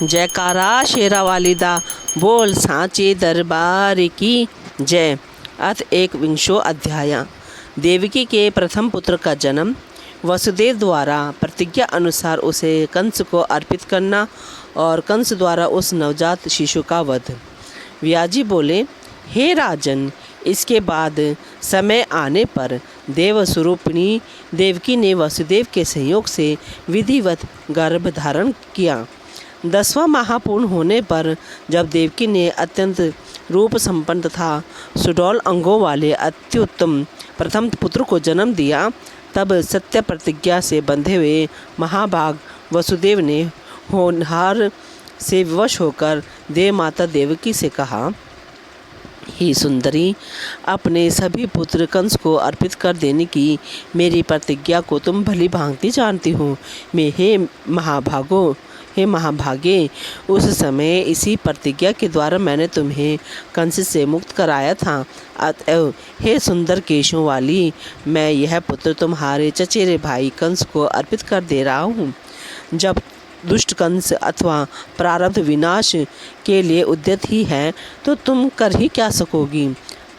जयकारा शेरा वालिदा बोल सांचे दरबार की जय। अथ 21वां अध्याय। देवकी के प्रथम पुत्र का जन्म, वसुदेव द्वारा प्रतिज्ञा अनुसार उसे कंस को अर्पित करना और कंस द्वारा उस नवजात शिशु का वध। व्याजी बोले, हे राजन, इसके बाद समय आने पर देवस्वरूपिणी देवकी ने वसुदेव के सहयोग से विधिवत गर्भ धारण किया। 10वां माह पूर्ण होने पर जब देवकी ने अत्यंत रूप संपन्न तथा सुडौल अंगों वाले अत्युत्तम प्रथम पुत्र को जन्म दिया, तब सत्य प्रतिज्ञा से बंधे हुए महाभाग वसुदेव ने होनहार से विवश होकर देव माता देवकी से कहा, ही सुंदरी, अपने सभी पुत्र कंस को अर्पित कर देने की मेरी प्रतिज्ञा को तुम भली भांति जानती हो। हे महाभागे, उस समय इसी प्रतिज्ञा के द्वारा मैंने तुम्हें कंस से मुक्त कराया था। अतएव हे सुंदर केशों वाली, मैं यह पुत्र तुम्हारे चचेरे भाई कंस को अर्पित कर दे रहा हूँ। जब दुष्ट कंस अथवा प्रारब्ध विनाश के लिए उद्यत ही है तो तुम कर ही क्या सकोगी।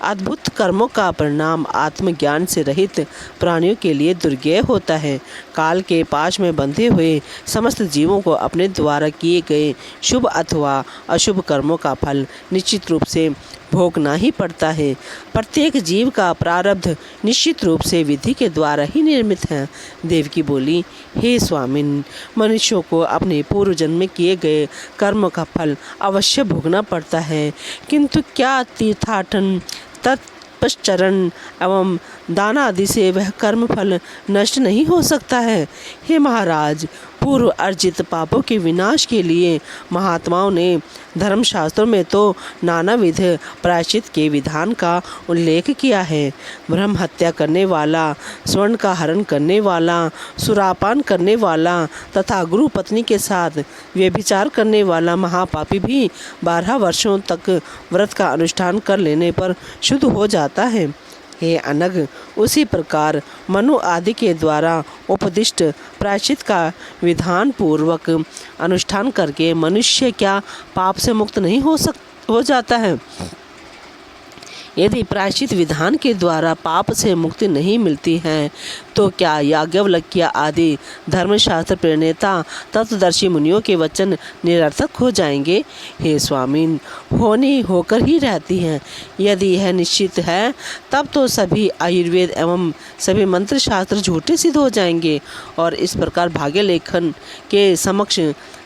अद्भुत कर्मों का परिणाम आत्मज्ञान से रहित प्राणियों के लिए दुर्गेय होता है। काल के पाश में बंधे हुए समस्त जीवों को अपने द्वारा किए गए शुभ अथवा अशुभ कर्मों का फल निश्चित रूप से भोगना ही पड़ता है। प्रत्येक जीव का प्रारब्ध निश्चित रूप से विधि के द्वारा ही निर्मित है। देवकी बोली, हे स्वामिन, मनुष्यों को अपने पूर्व जन्म में किए गए कर्म का फल अवश्य भोगना पड़ता है, किंतु क्या तीर्थाटन, तत्पश्चरण एवं दान आदि से वह कर्म फल नष्ट नहीं हो सकता है। हे महाराज, पूर्व अर्जित पापों के विनाश के लिए महात्माओं ने धर्मशास्त्रों में तो नानाविध प्रायश्चित के विधान का उल्लेख किया है। ब्रह्म हत्या करने वाला, स्वर्ण का हरण करने वाला, सुरापान करने वाला तथा गुरु पत्नी के साथ व्यभिचार करने वाला महापापी भी 12 वर्षों तक व्रत का अनुष्ठान कर लेने पर शुद्ध हो जाता है। हे अनग, उसी प्रकार मनु आदि के द्वारा उपदिष्ट प्रायश्चित का विधान पूर्वक अनुष्ठान करके मनुष्य क्या पाप से मुक्त नहीं हो जाता है। यदि प्रायश्चित विधान के द्वारा पाप से मुक्ति नहीं मिलती है तो क्या याज्ञवल्क्य आदि धर्मशास्त्र प्रणेता तत्वदर्शी मुनियों के वचन निरर्थक हो जाएंगे। हे स्वामीन, होनी होकर ही रहती हैं। यदि यह निश्चित है तब तो सभी आयुर्वेद एवं सभी मंत्र शास्त्र झूठे सिद्ध हो जाएंगे और इस प्रकार भाग्य लेखन के समक्ष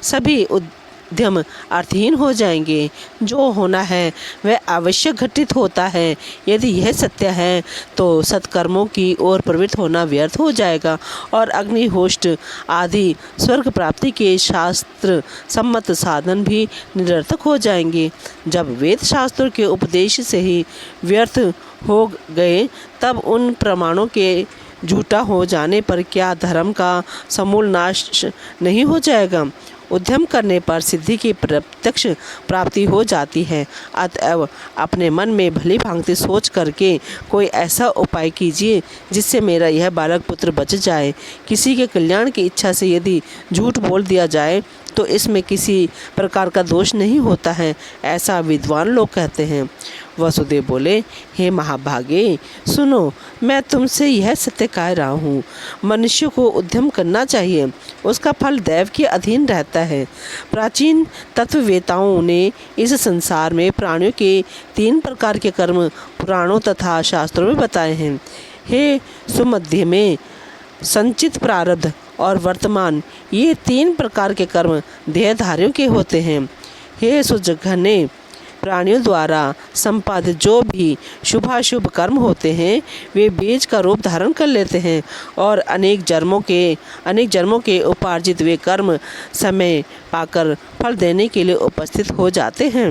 सभी उद्यम अर्थहीन हो जाएंगे। जो होना है वह अवश्य घटित होता है। यदि यह सत्य है तो सत्कर्मों की ओर प्रवृत्त होना व्यर्थ हो जाएगा और अग्निहोष्ट आदि स्वर्ग प्राप्ति के शास्त्र सम्मत साधन भी निरर्थक हो जाएंगे। जब वेद शास्त्रों के उपदेश से ही व्यर्थ हो गए तब उन प्रमाणों के झूठा हो जाने पर क्या धर्म का समूल नाश नहीं हो जाएगा। उद्यम करने पर सिद्धि की प्रत्यक्ष प्राप्ति हो जाती है। अतएव अपने मन में भली भांति सोच करके कोई ऐसा उपाय कीजिए जिससे मेरा यह बालक पुत्र बच जाए। किसी के कल्याण की इच्छा से यदि झूठ बोल दिया जाए तो इसमें किसी प्रकार का दोष नहीं होता है, ऐसा विद्वान लोग कहते हैं। वसुदेव बोले, हे महाभागे, सुनो, मैं तुमसे यह सत्य कह रहा हूँ। मनुष्य को उद्यम करना चाहिए, उसका फल दैव के अधीन रहता है। प्राचीन तत्ववेताओं ने इस संसार में प्राणियों के 3 प्रकार के कर्म पुराणों तथा शास्त्रों में बताए हैं। हे सुमध्य में, संचित प्रारब्ध और वर्तमान, ये 3 प्रकार के कर्म देहधारियों के होते हैं। हे सुजघने, प्राणियों द्वारा संपादित जो भी शुभाशुभ कर्म होते हैं वे बीज का रूप धारण कर लेते हैं और अनेक जन्मों के उपार्जित वे कर्म समय पाकर फल देने के लिए उपस्थित हो जाते हैं।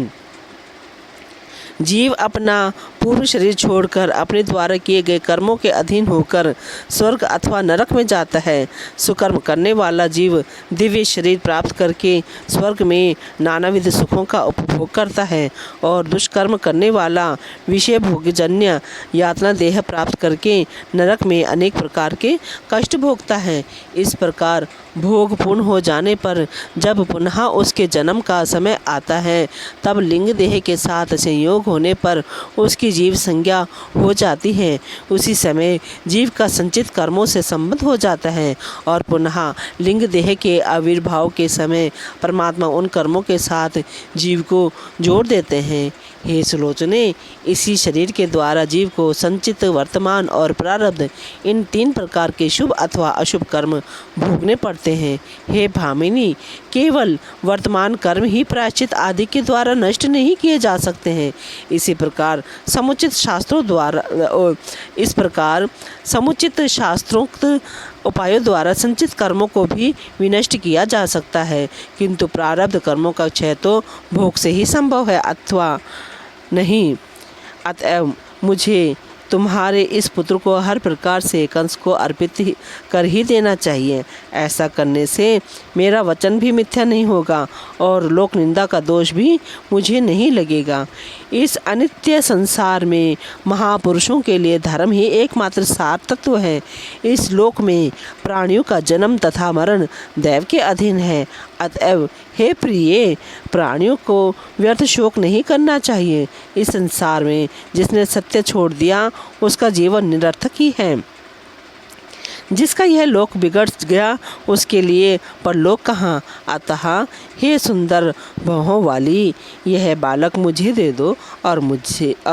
जीव अपना पूर्व शरीर छोड़कर अपने द्वारा किए गए कर्मों के अधीन होकर स्वर्ग अथवा नरक में जाता है। सुकर्म करने वाला जीव दिव्य शरीर प्राप्त करके स्वर्ग में नानाविध सुखों का उपभोग करता है और दुष्कर्म करने वाला विषय भोगजन्य यातना देह प्राप्त करके नरक में अनेक प्रकार के कष्ट भोगता है। इस प्रकार भोग पूर्ण हो जाने पर जब पुनः उसके जन्म का समय आता है तब लिंग देह के साथ संयोग होने पर उसकी जीव संज्ञा हो जाती है। उसी समय जीव का संचित कर्मों से संबंध हो जाता है और पुनः लिंग देह के आविर्भाव के समय परमात्मा उन कर्मों के साथ जीव को जोड़ देते हैं। हे सुलोचने, इसी शरीर के द्वारा जीव को संचित वर्तमान और प्रारब्ध इन 3 प्रकार के शुभ अथवा अशुभ कर्म भोगने पड़ते हैं। हे भामिनी, केवल वर्तमान कर्म ही प्रायश्चित आदि के द्वारा नष्ट नहीं किए जा सकते हैं। इसी प्रकार समुचित शास्त्रोक्त उपायों द्वारा संचित कर्मों को भी विनष्ट किया जा सकता है, किंतु प्रारब्ध कर्मों का क्षय तो भोग से ही संभव है अथवा नहीं। अतएव मुझे तुम्हारे इस पुत्र को हर प्रकार से कंस को अर्पित कर ही देना चाहिए। ऐसा करने से मेरा वचन भी मिथ्या नहीं होगा और लोक निंदा का दोष भी मुझे नहीं लगेगा। इस अनित्य संसार में महापुरुषों के लिए धर्म ही एकमात्र सार तत्व है। इस लोक में प्राणियों का जन्म तथा मरण दैव के अधीन है। अतएव हे प्रिय, प्राणियों को व्यर्थ शोक नहीं करना चाहिए। इस संसार में जिसने सत्य छोड़ दिया उसका जीवन निरर्थक ही है। जिसका यह लोक बिगड़ गया उसके लिए परलोक कहाँ। अतः हे सुंदर भौहों वाली, यह बालक मुझे दे दो और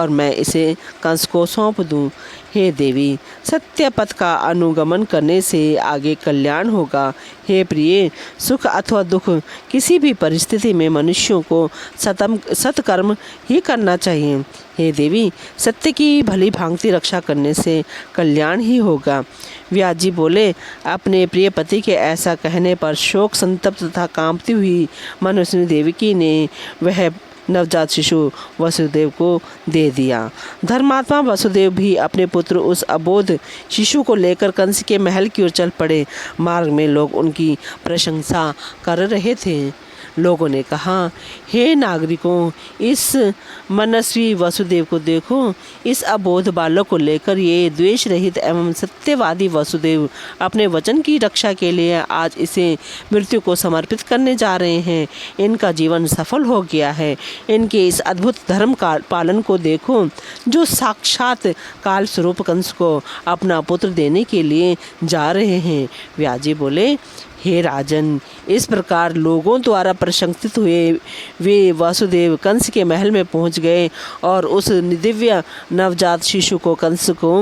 मैं इसे कंस को सौंप दूँ। हे देवी, सत्य पथ का अनुगमन करने से आगे कल्याण होगा। हे प्रिय, सुख अथवा दुख किसी भी परिस्थिति में मनुष्यों को सत्कर्म ही करना चाहिए। हे देवी, सत्य की भली भांति रक्षा करने से कल्याण ही होगा। व्यास जी बोले, अपने प्रिय पति के ऐसा कहने पर शोक संतप्त तथा कांपती हुई मनस्विनी देवकी ने वह नवजात शिशु वसुदेव को दे दिया। धर्मात्मा वसुदेव भी अपने पुत्र उस अबोध शिशु को लेकर कंस के महल की ओर चल पड़े। मार्ग में लोग उनकी प्रशंसा कर रहे थे। लोगों ने कहा, हे नागरिकों, इस मनस्वी वसुदेव को देखो। इस अबोध बालक को लेकर ये द्वेष रहित एवं सत्यवादी वसुदेव अपने वचन की रक्षा के लिए आज इसे मृत्यु को समर्पित करने जा रहे हैं। इनका जीवन सफल हो गया है। इनके इस अद्भुत धर्म का पालन को देखो, जो साक्षात काल स्वरूप कंस को अपना पुत्र देने के लिए जा रहे हैं। व्यास जी बोले, हे राजन, इस प्रकार लोगों द्वारा प्रशंसित हुए वे वासुदेव कंस के महल में पहुंच गए और उस दिव्य नवजात शिशु को कंस को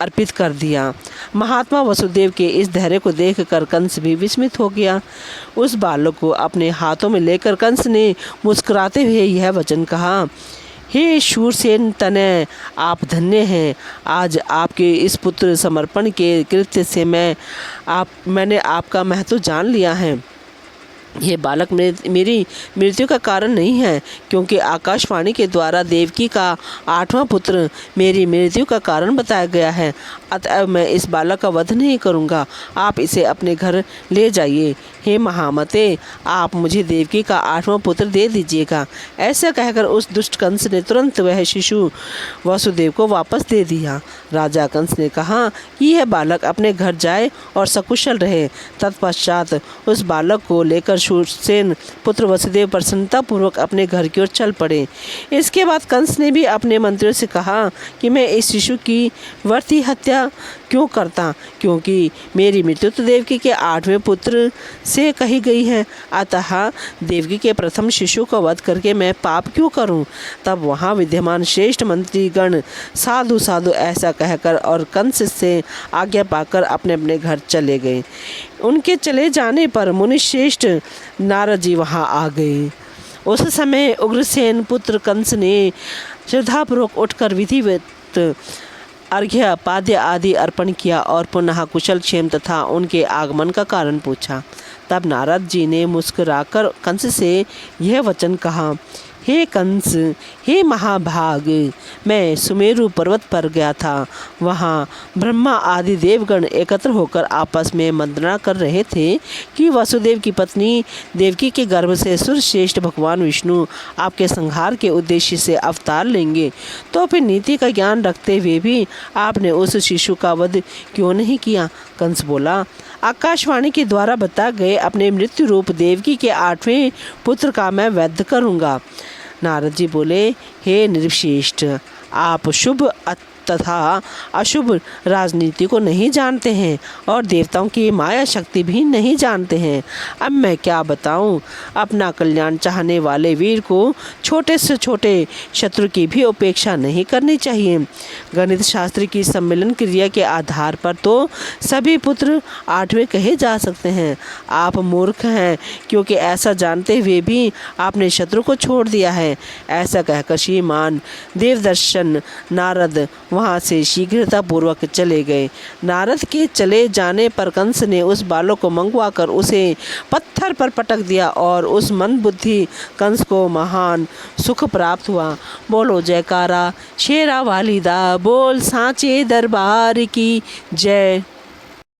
अर्पित कर दिया। महात्मा वसुदेव के इस धैर्य को देखकर कंस भी विस्मित हो गया। उस बालक को अपने हाथों में लेकर कंस ने मुस्कुराते हुए यह वचन कहा, हे शूरसेन तनय, आप धन्य हैं। आज आपके इस पुत्र समर्पण के कृत्य से मैंने आपका महत्व जान लिया है। ये बालक मेरी मृत्यु का कारण नहीं है, क्योंकि आकाशवाणी के द्वारा देवकी का 8वां पुत्र मेरी मृत्यु का कारण बताया गया है। अतएव मैं इस बालक का वध नहीं करूँगा। आप इसे अपने घर ले जाइए। हे महामते, आप मुझे देवकी का 8वां पुत्र दे दीजिएगा। ऐसा कहकर उस दुष्ट कंस ने तुरंत वह शिशु वसुदेव को वापस दे दिया। राजा कंस ने कहा कि यह बालक अपने घर जाए और सकुशल रहे। तत्पश्चात उस बालक को लेकर शूरसेन पुत्र वसुदेव प्रसन्नतापूर्वक अपने घर की ओर चल पड़े। इसके बाद कंस ने भी अपने मंत्रियों से कहा कि मैं इस शिशु की व्यर्थ हत्या क्यों करता, क्योंकि मेरी मृत्यु तो देवकी के 8वें पुत्र से कही गई है। अतः देवकी के प्रथम शिशु को वध करके मैं पाप क्यों करूं। तब वहां विद्यमान श्रेष्ठ मंत्रीगण साधु साधु ऐसा कहकर और कंस से आज्ञा पाकर अपने अपने घर चले गए। उनके चले जाने पर मुनिश्रेष्ठ नारद जी वहां आ गए। उस समय उग्रसेन पुत्र कंस ने श्रद्धापूर्वक उठकर विधिवत अर्घ्य पाद्य आदि अर्पण किया और पुनः कुशल क्षेम तथा उनके आगमन का कारण पूछा। तब नारद जी ने मुस्कुराकर कंस से यह वचन कहा, हे कंस, हे महाभाग, मैं सुमेरु पर्वत पर गया था। वहाँ ब्रह्मा आदि देवगण एकत्र होकर आपस में मंत्रणा कर रहे थे कि वसुदेव की पत्नी देवकी के गर्भ से सुरश्रेष्ठ भगवान विष्णु आपके संहार के उद्देश्य से अवतार लेंगे। तो फिर नीति का ज्ञान रखते हुए भी आपने उस शिशु का वध क्यों नहीं किया? कंस बोला, आकाशवाणी के द्वारा बता गए अपने मृत्यु रूप देवकी के 8वें पुत्र का मैं वध करूँगा। नारद जी बोले, हे निर्विशेष्ट, आप शुभ तथा अशुभ राजनीति को नहीं जानते हैं और देवताओं की माया शक्ति भी नहीं जानते हैं। अब मैं क्या बताऊं? अपना कल्याण चाहने वाले वीर को छोटे से छोटे शत्रु की भी उपेक्षा नहीं करनी चाहिए। गणित शास्त्र की सम्मिलन क्रिया के आधार पर तो सभी पुत्र 8वें कहे जा सकते हैं। आप मूर्ख हैं, क्योंकि ऐसा जानते हुए भी आपने शत्रु को छोड़ दिया है। ऐसा कहकर श्रीमान देवदर्शन नारद वहाँ से शीघ्रतापूर्वक चले गए। नारद के चले जाने पर कंस ने उस बालक को मंगवा कर उसे पत्थर पर पटक दिया और उस मंदबुद्धि कंस को महान सुख प्राप्त हुआ। बोलो जयकारा शेरा वालिदा, बोल सांचे दरबार की जय।